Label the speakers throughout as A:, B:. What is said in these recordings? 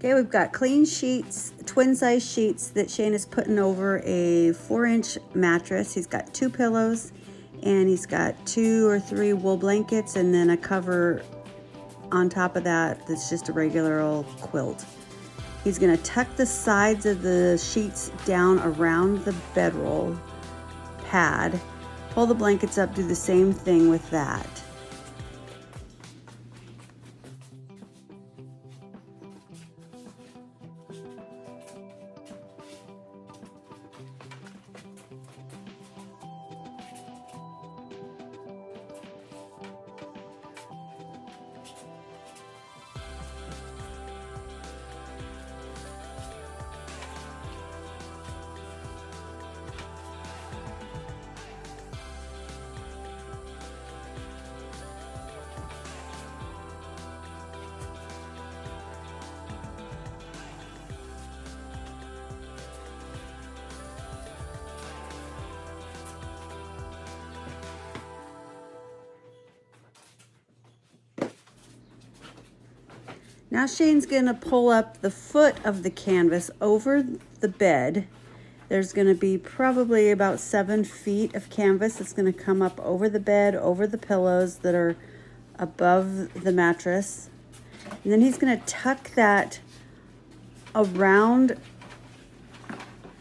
A: Okay, we've got clean sheets, twin size sheets that Shane is putting over a 4-inch mattress. He's got 2 pillows and he's got 2 or 3 wool blankets and then a cover on top of that that's just a regular old quilt. He's gonna tuck the sides of the sheets down around the bedroll pad, pull the blankets up, do the same thing with that. Now Shane's gonna pull up the foot of the canvas over the bed. There's gonna be probably about 7 feet of canvas that's gonna come up over the bed, over the pillows that are above the mattress. And then he's gonna tuck that around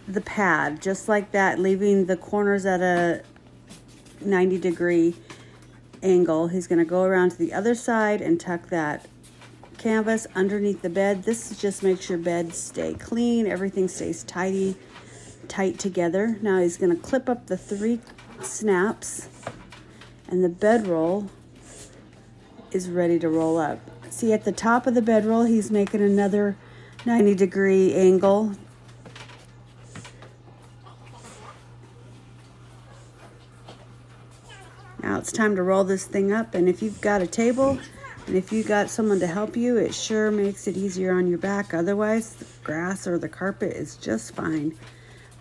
A: the pad, just like that, leaving the corners at a 90-degree angle. He's gonna go around to the other side and tuck that canvas underneath the bed. This just makes your bed stay clean. Everything stays tight together. Now he's going to clip up the 3 snaps and the bedroll is ready to roll up. See, at the top of the bedroll, he's making another 90-degree angle. Now it's time to roll this thing up, and if you've got a table and if you got someone to help you, it sure makes it easier on your back. Otherwise, the grass or the carpet is just fine.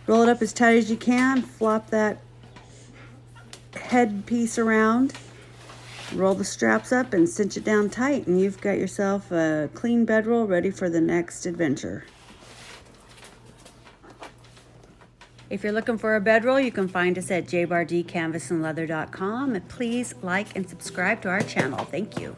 A: Roll it up as tight as you can. Flop that head piece around. Roll the straps up and cinch it down tight, and you've got yourself a clean bedroll ready for the next adventure. If you're looking for a bedroll, you can find us at jbardcanvasandleather.com. And please like and subscribe to our channel. Thank you.